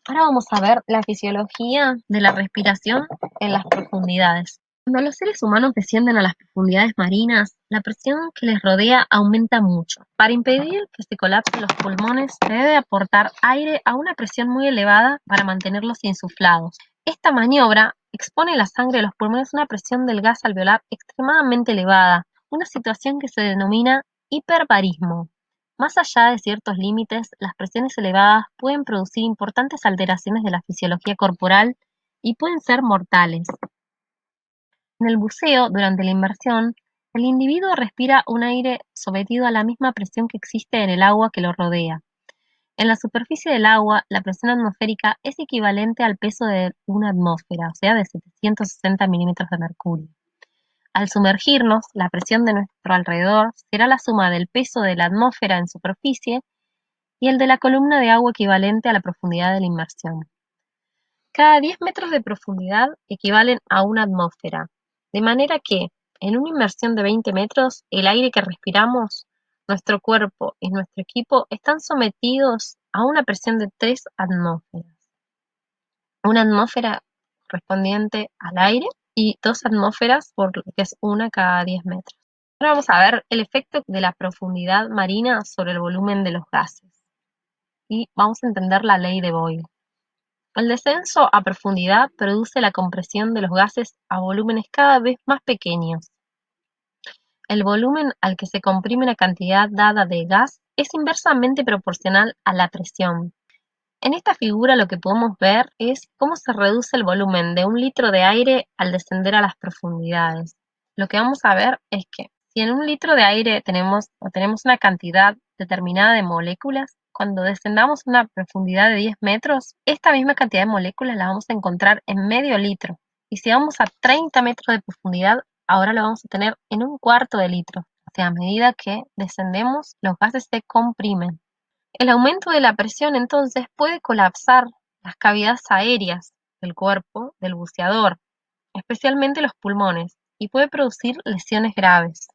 Ahora vamos a ver la fisiología de la respiración en las profundidades. Cuando los seres humanos descienden a las profundidades marinas, la presión que les rodea aumenta mucho. Para impedir que se colapsen los pulmones, se debe aportar aire a una presión muy elevada para mantenerlos insuflados. Esta maniobra expone la sangre de los pulmones a una presión del gas alveolar extremadamente elevada, una situación que se denomina hiperbarismo. Más allá de ciertos límites, las presiones elevadas pueden producir importantes alteraciones de la fisiología corporal y pueden ser mortales. En el buceo, durante la inmersión, el individuo respira un aire sometido a la misma presión que existe en el agua que lo rodea. En la superficie del agua, la presión atmosférica es equivalente al peso de una atmósfera, o sea, de 760 milímetros de mercurio. Al sumergirnos, la presión de nuestro alrededor será la suma del peso de la atmósfera en superficie y el de la columna de agua equivalente a la profundidad de la inmersión. Cada 10 metros de profundidad equivalen a una atmósfera, de manera que, en una inmersión de 20 metros, el aire que respiramos, nuestro cuerpo y nuestro equipo están sometidos a una presión de 3 atmósferas. Una atmósfera correspondiente al aire y 2 atmósferas, por lo que es una cada 10 metros. Ahora vamos a ver el efecto de la profundidad marina sobre el volumen de los gases. Y vamos a entender la ley de Boyle. El descenso a profundidad produce la compresión de los gases a volúmenes cada vez más pequeños. El volumen al que se comprime una cantidad dada de gas es inversamente proporcional a la presión. En esta figura lo que podemos ver es cómo se reduce el volumen de 1 litro de aire al descender a las profundidades. Lo que vamos a ver es que si en 1 litro de aire tenemos una cantidad determinada de moléculas, cuando descendamos a una profundidad de 10 metros, esta misma cantidad de moléculas la vamos a encontrar en medio litro. Y si vamos a 30 metros de profundidad, ahora lo vamos a tener en 1/4 de litro. O sea, a medida que descendemos, los gases se comprimen. El aumento de la presión entonces puede colapsar las cavidades aéreas del cuerpo del buceador, especialmente los pulmones, y puede producir lesiones graves.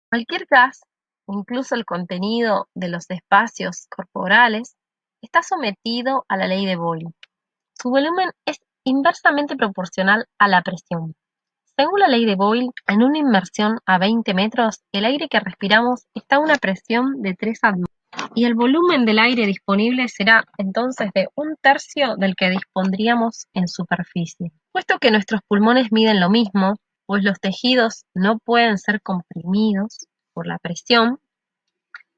Cualquier gas, incluso el contenido de los espacios corporales, está sometido a la ley de Boyle. Su volumen es inversamente proporcional a la presión. Según la ley de Boyle, en una inmersión a 20 metros, el aire que respiramos está a una presión de 3 atmósferas y el volumen del aire disponible será entonces de 1/3 del que dispondríamos en superficie. Puesto que nuestros pulmones miden lo mismo, pues los tejidos no pueden ser comprimidos por la presión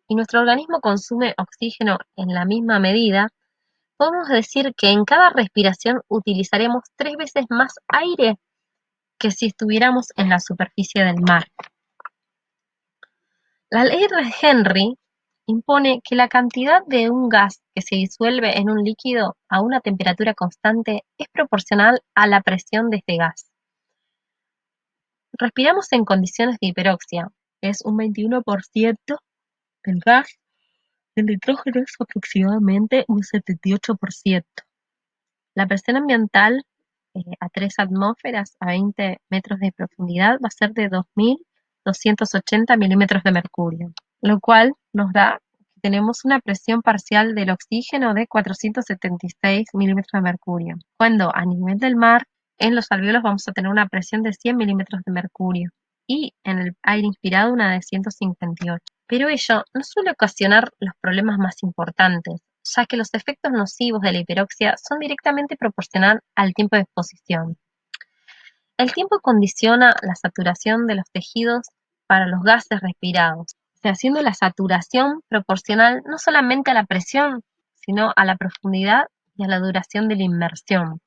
y nuestro organismo consume oxígeno en la misma medida, podemos decir que en cada respiración utilizaremos 3 veces más aire que si estuviéramos en la superficie del mar. La ley de Henry impone que la cantidad de un gas que se disuelve en un líquido a una temperatura constante es proporcional a la presión de este gas. Respiramos en condiciones de hiperoxia, que es un 21% del gas, el nitrógeno es aproximadamente un 78%. La presión ambiental a 3 atmósferas a 20 metros de profundidad va a ser de 2.280 milímetros de mercurio, lo cual nos da que tenemos una presión parcial del oxígeno de 476 milímetros de mercurio, cuando a nivel del mar, en los alvéolos vamos a tener una presión de 100 milímetros de mercurio y en el aire inspirado una de 158. Pero ello no suele ocasionar los problemas más importantes, ya que los efectos nocivos de la hiperoxia son directamente proporcional al tiempo de exposición. El tiempo condiciona la saturación de los tejidos para los gases respirados, o sea, haciendo la saturación proporcional no solamente a la presión, sino a la profundidad y a la duración de la inmersión.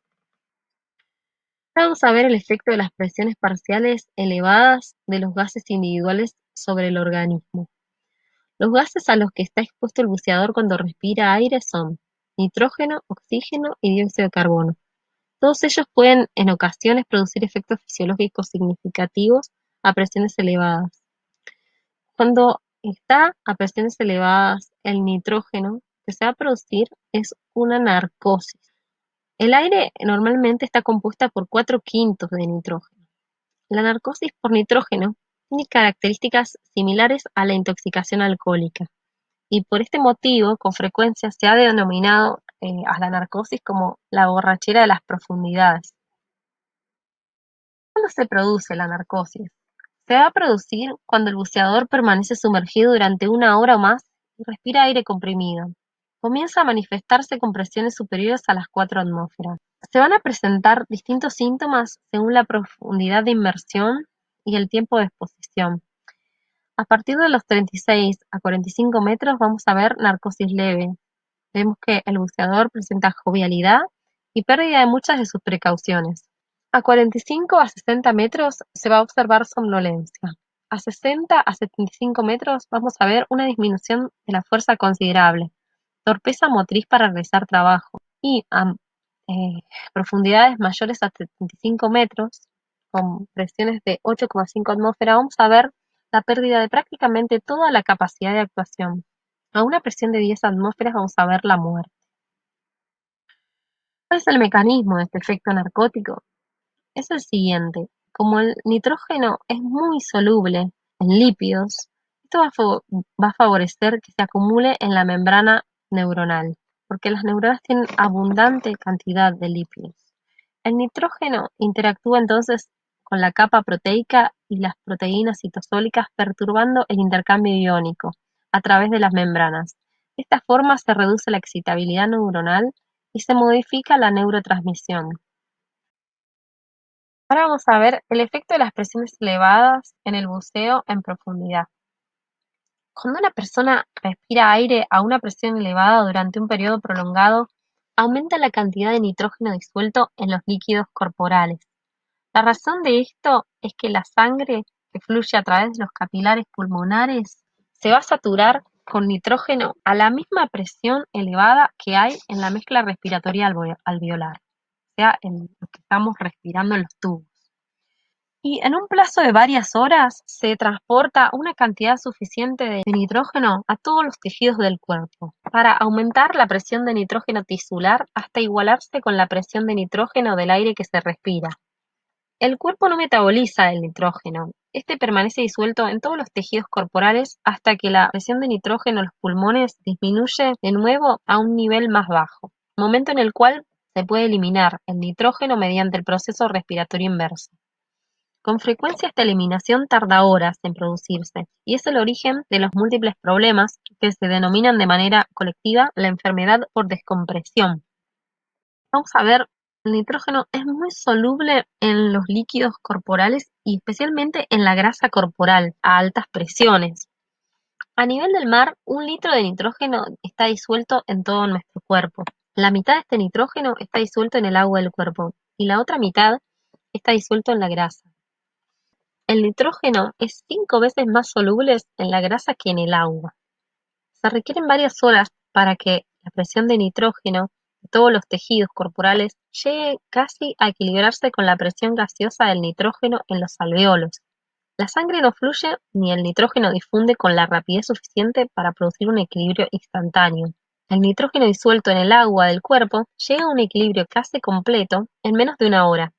Vamos a ver el efecto de las presiones parciales elevadas de los gases individuales sobre el organismo. Los gases a los que está expuesto el buceador cuando respira aire son nitrógeno, oxígeno y dióxido de carbono. Todos ellos pueden en ocasiones producir efectos fisiológicos significativos a presiones elevadas. Cuando está a presiones elevadas el nitrógeno, que se va a producir es una narcosis. El aire normalmente está compuesta por 4/5 de nitrógeno. La narcosis por nitrógeno tiene características similares a la intoxicación alcohólica y por este motivo con frecuencia se ha denominado a la narcosis como la borrachera de las profundidades. ¿Cuándo se produce la narcosis? Se va a producir cuando el buceador permanece sumergido durante 1 hora o más y respira aire comprimido. Comienza a manifestarse con presiones superiores a las 4 atmósferas. Se van a presentar distintos síntomas según la profundidad de inmersión y el tiempo de exposición. A partir de los 36 a 45 metros vamos a ver narcosis leve. Vemos que el buceador presenta jovialidad y pérdida de muchas de sus precauciones. A 45 a 60 metros se va a observar somnolencia. A 60 a 75 metros vamos a ver una disminución de la fuerza considerable, torpeza motriz para realizar trabajo. Y a profundidades mayores a 75 metros, con presiones de 8,5 atmósferas, vamos a ver la pérdida de prácticamente toda la capacidad de actuación. A una presión de 10 atmósferas vamos a ver la muerte. ¿Cuál es el mecanismo de este efecto narcótico? Es el siguiente: como el nitrógeno es muy soluble en lípidos, esto va a favorecer que se acumule en la membrana neuronal, porque las neuronas tienen abundante cantidad de lípidos. El nitrógeno interactúa entonces con la capa proteica y las proteínas citosólicas, perturbando el intercambio iónico a través de las membranas. De esta forma se reduce la excitabilidad neuronal y se modifica la neurotransmisión. Ahora vamos a ver el efecto de las presiones elevadas en el buceo en profundidad. Cuando una persona respira aire a una presión elevada durante un periodo prolongado, aumenta la cantidad de nitrógeno disuelto en los líquidos corporales. La razón de esto es que la sangre que fluye a través de los capilares pulmonares se va a saturar con nitrógeno a la misma presión elevada que hay en la mezcla respiratoria alveolar, o sea, en lo que estamos respirando en los tubos. Y en un plazo de varias horas se transporta una cantidad suficiente de nitrógeno a todos los tejidos del cuerpo para aumentar la presión de nitrógeno tisular hasta igualarse con la presión de nitrógeno del aire que se respira. El cuerpo no metaboliza el nitrógeno. Este permanece disuelto en todos los tejidos corporales hasta que la presión de nitrógeno en los pulmones disminuye de nuevo a un nivel más bajo, momento en el cual se puede eliminar el nitrógeno mediante el proceso respiratorio inverso. Con frecuencia esta eliminación tarda horas en producirse y es el origen de los múltiples problemas que se denominan de manera colectiva la enfermedad por descompresión. Vamos a ver, el nitrógeno es muy soluble en los líquidos corporales y especialmente en la grasa corporal a altas presiones. A nivel del mar, 1 litro de nitrógeno está disuelto en todo nuestro cuerpo. La mitad de este nitrógeno está disuelto en el agua del cuerpo y la otra mitad está disuelto en la grasa. El nitrógeno es 5 veces más soluble en la grasa que en el agua. Se requieren varias horas para que la presión de nitrógeno de todos los tejidos corporales llegue casi a equilibrarse con la presión gaseosa del nitrógeno en los alveolos. La sangre no fluye ni el nitrógeno difunde con la rapidez suficiente para producir un equilibrio instantáneo. El nitrógeno disuelto en el agua del cuerpo llega a un equilibrio casi completo en menos de 1 hora.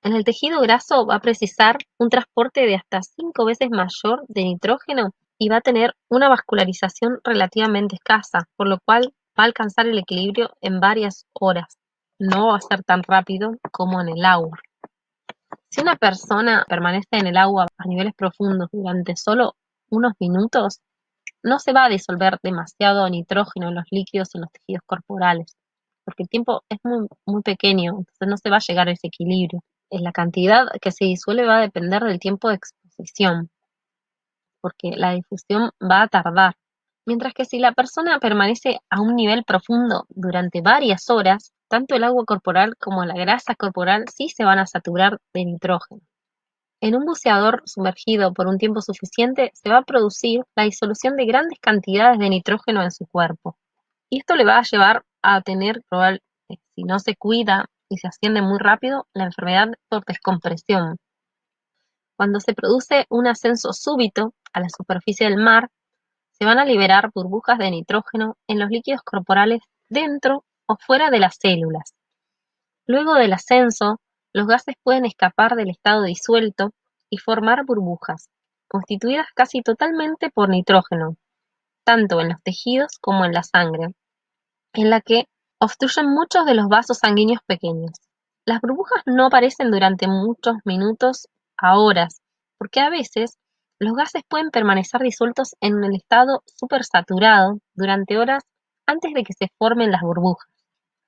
En el tejido graso va a precisar un transporte de hasta 5 veces mayor de nitrógeno y va a tener una vascularización relativamente escasa, por lo cual va a alcanzar el equilibrio en varias horas. No va a ser tan rápido como en el agua. Si una persona permanece en el agua a niveles profundos durante solo unos minutos, no se va a disolver demasiado nitrógeno en los líquidos en los tejidos corporales, porque el tiempo es muy pequeño, entonces no se va a llegar a ese equilibrio. La cantidad que se disuelve va a depender del tiempo de exposición, porque la difusión va a tardar. Mientras que si la persona permanece a un nivel profundo durante varias horas, tanto el agua corporal como la grasa corporal sí se van a saturar de nitrógeno. En un buceador sumergido por un tiempo suficiente se va a producir la disolución de grandes cantidades de nitrógeno en su cuerpo. Y esto le va a llevar a tener, si no se cuida y se asciende muy rápido, la enfermedad por descompresión. Cuando se produce un ascenso súbito a la superficie del mar, se van a liberar burbujas de nitrógeno en los líquidos corporales dentro o fuera de las células. Luego del ascenso, los gases pueden escapar del estado disuelto y formar burbujas, constituidas casi totalmente por nitrógeno, tanto en los tejidos como en la sangre, en la que obstruyen muchos de los vasos sanguíneos pequeños. Las burbujas no aparecen durante muchos minutos a horas, porque a veces los gases pueden permanecer disueltos en el estado supersaturado durante horas antes de que se formen las burbujas.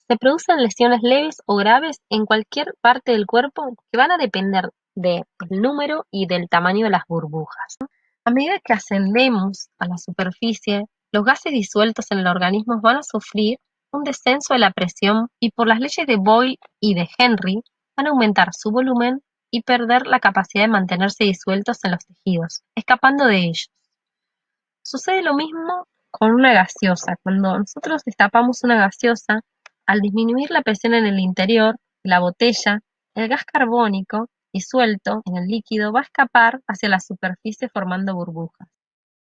Se producen lesiones leves o graves en cualquier parte del cuerpo que van a depender del número y del tamaño de las burbujas. A medida que ascendemos a la superficie, los gases disueltos en el organismo van a sufrir un descenso de la presión y por las leyes de Boyle y de Henry van a aumentar su volumen y perder la capacidad de mantenerse disueltos en los tejidos, escapando de ellos. Sucede lo mismo con una gaseosa. Cuando nosotros destapamos una gaseosa, al disminuir la presión en el interior de la botella, el gas carbónico disuelto en el líquido va a escapar hacia la superficie formando burbujas.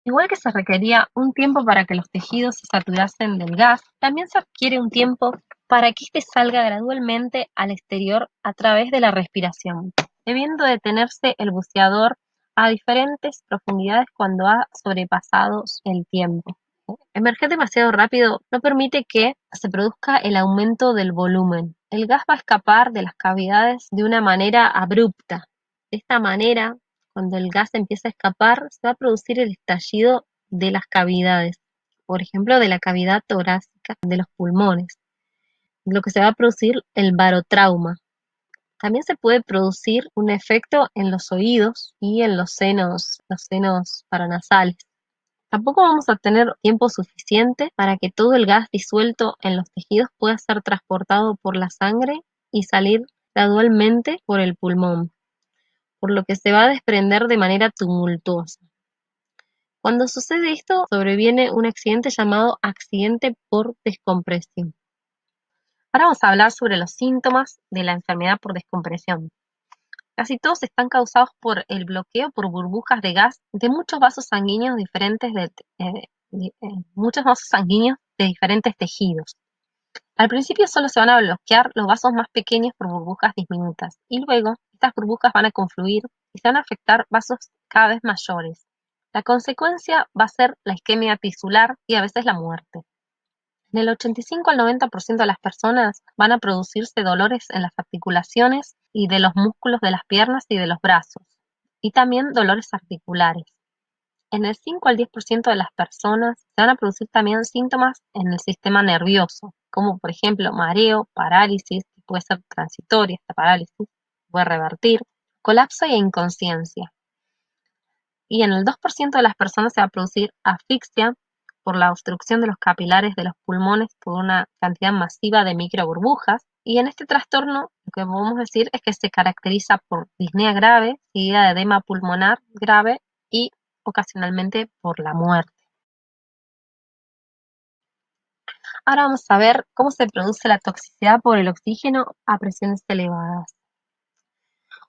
Igual que se requería un tiempo para que los tejidos se saturasen del gas, también se adquiere un tiempo para que éste salga gradualmente al exterior a través de la respiración, debiendo detenerse el buceador a diferentes profundidades cuando ha sobrepasado el tiempo. Emerger demasiado rápido no permite que se produzca el aumento del volumen. El gas va a escapar de las cavidades de una manera abrupta. De esta manera, cuando el gas empieza a escapar, se va a producir el estallido de las cavidades, por ejemplo, de la cavidad torácica de los pulmones, lo que se va a producir el barotrauma. También se puede producir un efecto en los oídos y en los senos paranasales. Tampoco vamos a tener tiempo suficiente para que todo el gas disuelto en los tejidos pueda ser transportado por la sangre y salir gradualmente por el pulmón, por lo que se va a desprender de manera tumultuosa. Cuando sucede esto, sobreviene un accidente llamado accidente por descompresión. Ahora vamos a hablar sobre los síntomas de la enfermedad por descompresión. Casi todos están causados por el bloqueo por burbujas de gas de muchos vasos sanguíneos de diferentes tejidos. Al principio solo se van a bloquear los vasos más pequeños por burbujas diminutas y luego estas burbujas van a confluir y se van a afectar vasos cada vez mayores. La consecuencia va a ser la isquemia tisular y a veces la muerte. En el 85 al 90% de las personas van a producirse dolores en las articulaciones y de los músculos de las piernas y de los brazos, y también dolores articulares. En el 5 al 10% de las personas se van a producir también síntomas en el sistema nervioso, como por ejemplo mareo, parálisis, que puede ser transitoria esta parálisis, puede revertir, colapso e inconsciencia. Y en el 2% de las personas se va a producir asfixia por la obstrucción de los capilares de los pulmones por una cantidad masiva de microburbujas. Y en este trastorno lo que podemos decir es que se caracteriza por disnea grave, seguida de edema pulmonar grave y ocasionalmente por la muerte. Ahora vamos a ver cómo se produce la toxicidad por el oxígeno a presiones elevadas.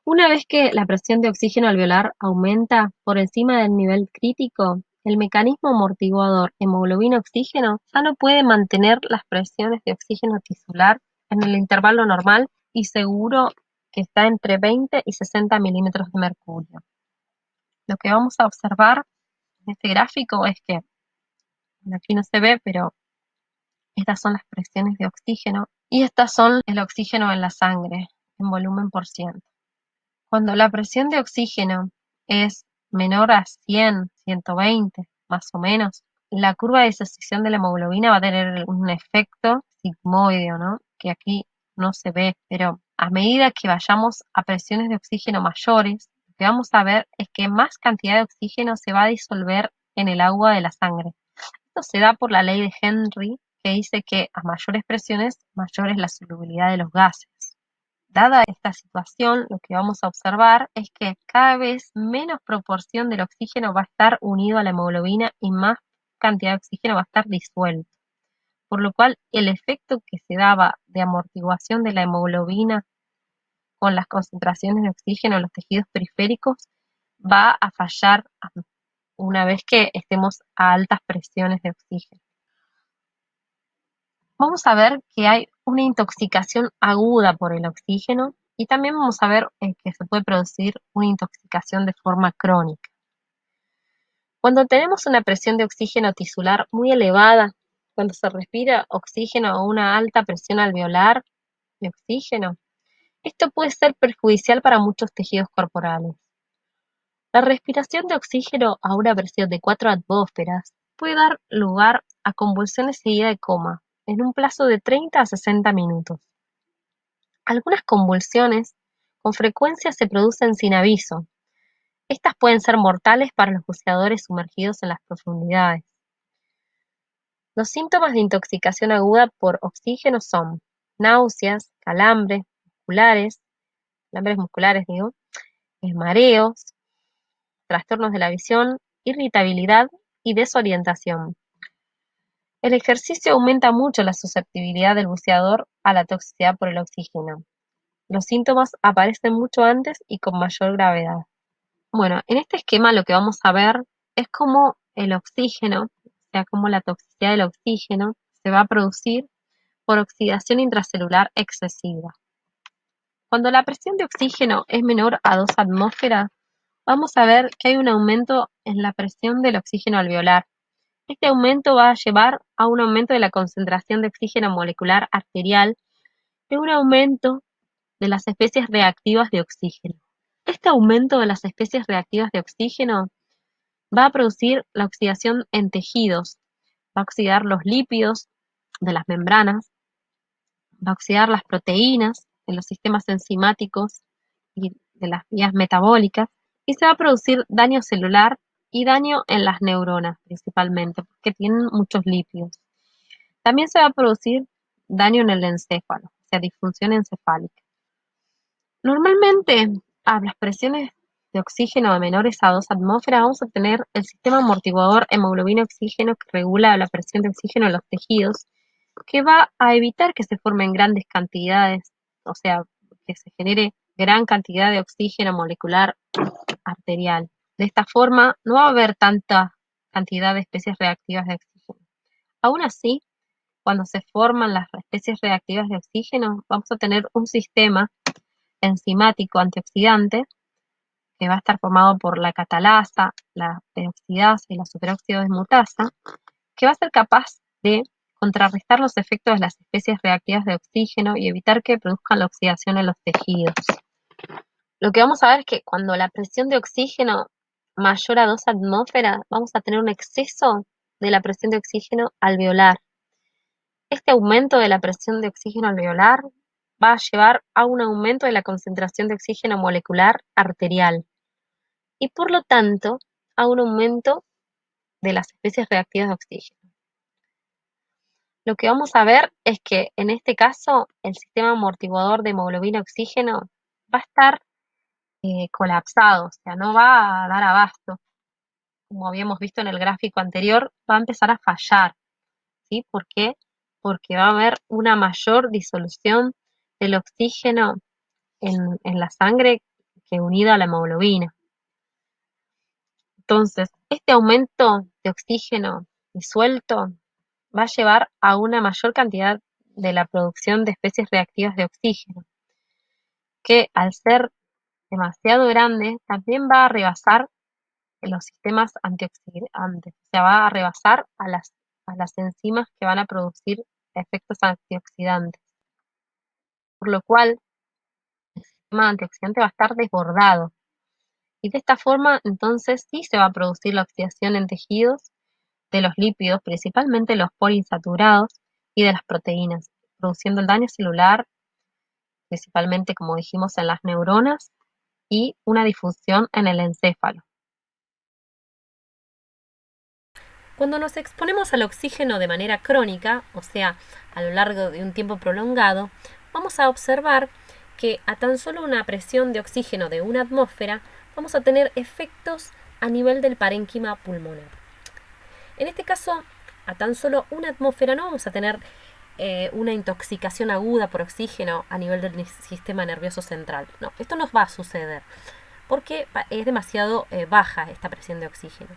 Una vez que la presión de oxígeno alveolar aumenta por encima del nivel crítico, el mecanismo amortiguador hemoglobina-oxígeno ya no puede mantener las presiones de oxígeno tisular en el intervalo normal y seguro que está entre 20 y 60 milímetros de mercurio. Lo que vamos a observar en este gráfico es que, aquí no se ve, pero estas son las presiones de oxígeno y estas son el oxígeno en la sangre en volumen por ciento. Cuando la presión de oxígeno es menor a 100, 120, más o menos, la curva de disociación de la hemoglobina va a tener un efecto sigmoideo, ¿no? Que aquí no se ve, pero a medida que vayamos a presiones de oxígeno mayores, lo que vamos a ver es que más cantidad de oxígeno se va a disolver en el agua de la sangre. Esto se da por la ley de Henry, que dice que a mayores presiones, mayor es la solubilidad de los gases. Dada esta situación, lo que vamos a observar es que cada vez menos proporción del oxígeno va a estar unido a la hemoglobina y más cantidad de oxígeno va a estar disuelto. Por lo cual, el efecto que se daba de amortiguación de la hemoglobina con las concentraciones de oxígeno en los tejidos periféricos va a fallar una vez que estemos a altas presiones de oxígeno. Vamos a ver que hay una intoxicación aguda por el oxígeno y también vamos a ver que se puede producir una intoxicación de forma crónica. Cuando tenemos una presión de oxígeno tisular muy elevada, Cuando se respira oxígeno a una alta presión alveolar de oxígeno, esto puede ser perjudicial para muchos tejidos corporales. La respiración de oxígeno a una presión de 4 atmósferas puede dar lugar a convulsiones seguidas de coma en un plazo de 30 a 60 minutos. Algunas convulsiones con frecuencia se producen sin aviso. Estas pueden ser mortales para los buceadores sumergidos en las profundidades. Los síntomas de intoxicación aguda por oxígeno son náuseas, calambres musculares, mareos, trastornos de la visión, irritabilidad y desorientación. El ejercicio aumenta mucho la susceptibilidad del buceador a la toxicidad por el oxígeno. Los síntomas aparecen mucho antes y con mayor gravedad. Bueno, en este esquema lo que vamos a ver es cómo el oxígeno, o sea, cómo la toxicidad del oxígeno se va a producir por oxidación intracelular excesiva. Cuando la presión de oxígeno es menor a 2 atmósferas, vamos a ver que hay un aumento en la presión del oxígeno alveolar. Este aumento va a llevar a un aumento de la concentración de oxígeno molecular arterial y un aumento de las especies reactivas de oxígeno. Este aumento de las especies reactivas de oxígeno va a producir la oxidación en tejidos, va a oxidar los lípidos de las membranas, va a oxidar las proteínas en los sistemas enzimáticos y de las vías metabólicas, y se va a producir daño celular y daño en las neuronas principalmente, porque tienen muchos lípidos. También se va a producir daño en el encéfalo, o sea, disfunción encefálica. Normalmente, a las presiones de oxígeno menores a 2 atmósferas vamos a tener el sistema amortiguador hemoglobina-oxígeno que regula la presión de oxígeno en los tejidos, que va a evitar que se formen grandes cantidades, o sea, que se genere gran cantidad de oxígeno molecular arterial. De esta forma, no va a haber tanta cantidad de especies reactivas de oxígeno. Aún así, cuando se forman las especies reactivas de oxígeno, vamos a tener un sistema enzimático antioxidante que va a estar formado por la catalasa, la peroxidasa y la superóxido desmutasa, que va a ser capaz de contrarrestar los efectos de las especies reactivas de oxígeno y evitar que produzcan la oxidación en los tejidos. Lo que vamos a ver es que cuando la presión de oxígeno mayor a 2 atmósferas, vamos a tener un exceso de la presión de oxígeno alveolar. Este aumento de la presión de oxígeno alveolar va a llevar a un aumento de la concentración de oxígeno molecular arterial y por lo tanto a un aumento de las especies reactivas de oxígeno. Lo que vamos a ver es que en este caso el sistema amortiguador de hemoglobina-oxígeno va a estar colapsado, o sea, no va a dar abasto. Como habíamos visto en el gráfico anterior, va a empezar a fallar. ¿Sí? ¿Por qué? Porque va a haber una mayor disolución del oxígeno en la sangre que unida a la hemoglobina. Entonces, este aumento de oxígeno disuelto va a llevar a una mayor cantidad de la producción de especies reactivas de oxígeno, que al ser demasiado grande también va a rebasar los sistemas antioxidantes, o sea, va a rebasar a las enzimas que van a producir efectos antioxidantes, por lo cual el sistema antioxidante va a estar desbordado. Y de esta forma, entonces, sí se va a producir la oxidación en tejidos de los lípidos, principalmente los poliinsaturados, y de las proteínas, produciendo el daño celular, principalmente, como dijimos, en las neuronas, y una difusión en el encéfalo. Cuando nos exponemos al oxígeno de manera crónica, o sea, a lo largo de un tiempo prolongado, vamos a observar que a tan solo una presión de oxígeno de 1 atmósfera vamos a tener efectos a nivel del parénquima pulmonar. En este caso, a tan solo 1 atmósfera no vamos a tener una intoxicación aguda por oxígeno a nivel del sistema nervioso central. No, esto no va a suceder porque es demasiado baja esta presión de oxígeno.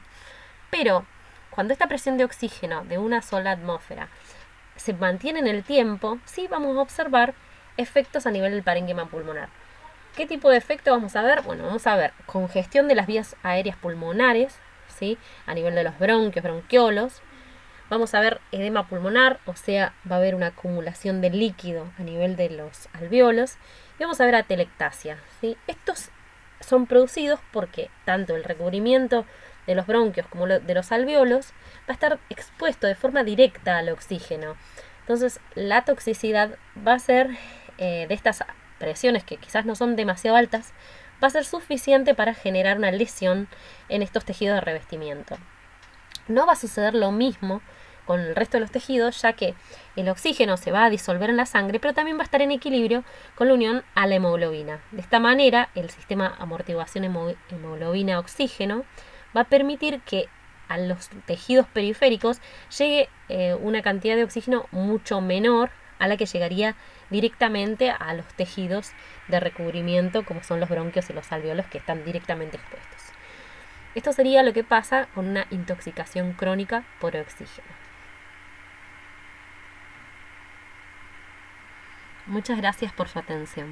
Pero cuando esta presión de oxígeno de 1 sola atmósfera se mantiene en el tiempo, sí vamos a observar efectos a nivel del parénquima pulmonar. ¿Qué tipo de efecto vamos a ver? Bueno, vamos a ver congestión de las vías aéreas pulmonares, ¿sí? A nivel de los bronquios, bronquiolos. Vamos a ver edema pulmonar, o sea, va a haber una acumulación de líquido a nivel de los alvéolos. Y vamos a ver atelectasia, ¿sí? Estos son producidos porque tanto el recubrimiento de los bronquios como de los alvéolos va a estar expuesto de forma directa al oxígeno. Entonces, la toxicidad va a ser de estas presiones que quizás no son demasiado altas, va a ser suficiente para generar una lesión en estos tejidos de revestimiento. No va a suceder lo mismo con el resto de los tejidos, ya que el oxígeno se va a disolver en la sangre, pero también va a estar en equilibrio con la unión a la hemoglobina. De esta manera, el sistema amortiguación hemoglobina-oxígeno va a permitir que a los tejidos periféricos llegue una cantidad de oxígeno mucho menor a la que llegaría directamente a los tejidos de recubrimiento, como son los bronquios y los alvéolos, que están directamente expuestos. Esto sería lo que pasa con una intoxicación crónica por oxígeno. Muchas gracias por su atención.